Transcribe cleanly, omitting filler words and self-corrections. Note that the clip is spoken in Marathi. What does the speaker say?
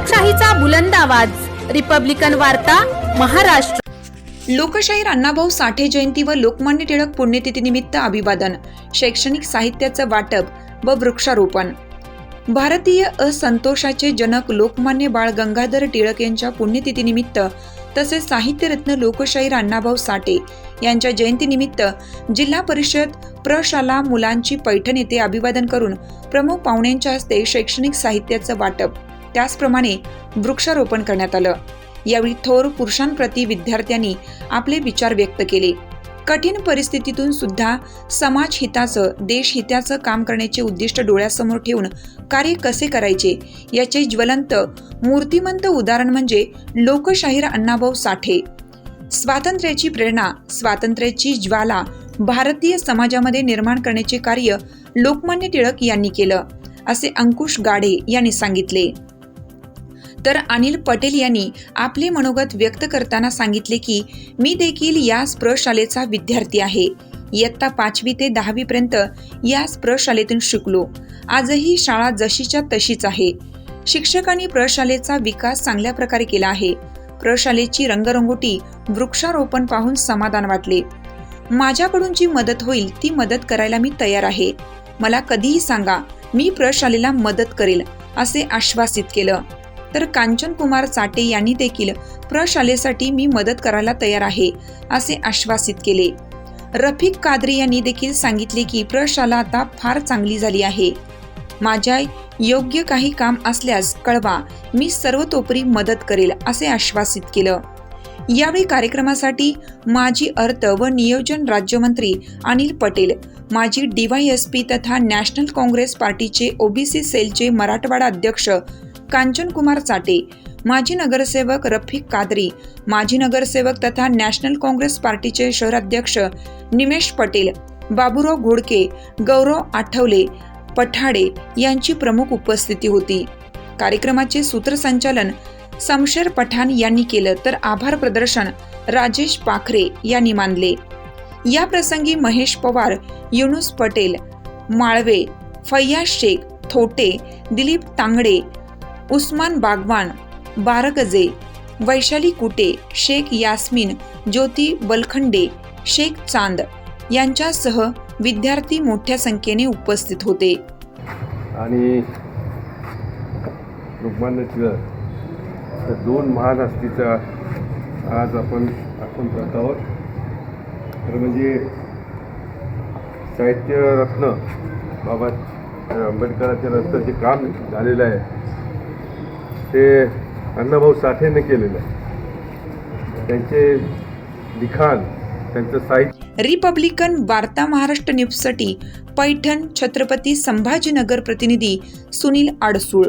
लोकशाहीचा बुलंद आवाज, रिपब्लिकन वार्ता, महाराष्ट्र। लोकशाहीर अण्णाभाऊ साठे जयंती व लोकमान्य टिळक पुण्यतिथी निमित्त अभिवादन, शैक्षणिक साहित्याचं वाटप व वृक्षारोपण। भारतीय असंतोषाचे जनक लोकमान्य बाळ गंगाधर टिळक यांच्या पुण्यतिथीनिमित्त तसेच साहित्यरत्न लोकशाहीर अण्णाभाऊ साठे यांच्या जयंतीनिमित्त जिल्हा परिषद प्रशाला मुलांची पैठण येथे अभिवादन करून प्रमुख पाहुण्यांच्या हस्ते शैक्षणिक साहित्याचं वाटप, त्याचप्रमाणे वृक्षारोपण करण्यात आलं। यावेळी थोर पुरुषांप्रती विद्यार्थ्यांनी आपले विचार व्यक्त केले। कठीण परिस्थितीतून सुद्धा समाज हिताचं, देश हिताचं काम करण्याचे उद्दिष्ट डोळ्यासमोर ठेवून कार्य कसे करायचे याचे ज्वलंत मूर्तिमंत उदाहरण म्हणजे लोकशाहीर अण्णाभाऊ साठे। स्वातंत्र्याची प्रेरणा, स्वातंत्र्याची ज्वाला भारतीय समाजामध्ये निर्माण करण्याचे कार्य लोकमान्य टिळक यांनी केलं, असे अंकुश गाढे यांनी सांगितले। तर अनिल पटेल यांनी आपले मनोगत व्यक्त करताना सांगितले की मी देखील याच प्रशालेचा विद्यार्थी आहे। इयत्ता 5वी ते 10वी पर्यंत याच प्रशालेतून शिकलो। आजही शाळा जशीच्या तशीच आहे। शिक्षकांनी प्रशालेचा विकास चांगल्या प्रकारे केला आहे। प्रशालेची रंगरंगोटी, वृक्षारोपण पाहून समाधान वाटले। माझ्याकडून जी मदत होईल ती मदत करायला मी तयार आहे। मला कधीही सांगा, मी प्रशालेला मदत करेल, असे आश्वासित केलं। तर कांचन कुमार चाटे यांनी देखील प्रशालेसाठी मी मदत करायला तयार आहे, असे आश्वासित केले। रफिक कादरी यांनी देखील सांगितले की प्रशाला आता फार चांगली झाली आहे। माझ्या योग्य काही काम असल्यास कळवा, मी सर्वतोपरी मदत करेल, असे आश्वासित केलं। यावेळी कार्यक्रमासाठी माजी अर्थ व नियोजन राज्यमंत्री अनिल पटेल, माजी DYSP तथा नॅशनल काँग्रेस पार्टीचे OBC सेलचे मराठवाडा अध्यक्ष कांचन कुमार चाटे, माजी नगरसेवक रफिक कादरी, माजी नगरसेवक तथा नॅशनल काँग्रेस पार्टीचे शहराध्यक्ष निमेश पटेल, बाबूराव घोडके, गौरव आठवले पठाडे यांची प्रमुख उपस्थिती होती। कार्यक्रमाचे सूत्रसंचालन शमशेर पठाण यांनी केलं, तर आभार प्रदर्शन राजेश पाखरे यांनी मानले। या प्रसंगी महेश पवार, युनुस पटेल, माळवे, फैयाज शेख, थोटे, दिलीप तांगडे, उस्मान बागवान, बारगजे, वैशाली कुटे, शेख यास्मीन, ज्योती बलखंडे, शेख चांद यांच्यासह विद्यार्थी मोठ्या संख्येने उपस्थित होते। आणि लोकमान्य टिळक तर 2 महान हस्तीचा आज आपण करत आहोत। तर म्हणजे साहित्यरत्न बाबा आंबेडकरांच्या नंतर जे काम झालेलं आहे ते अण्णाभाऊ साठेने केलेलं आहे। त्यांचे लिखाण, त्यांचं साहित्य। रिपब्लिकन वार्ता महाराष्ट्र न्यूजसाठी पैठण छत्रपती संभाजीनगर प्रतिनिधी सुनील आडसूळ।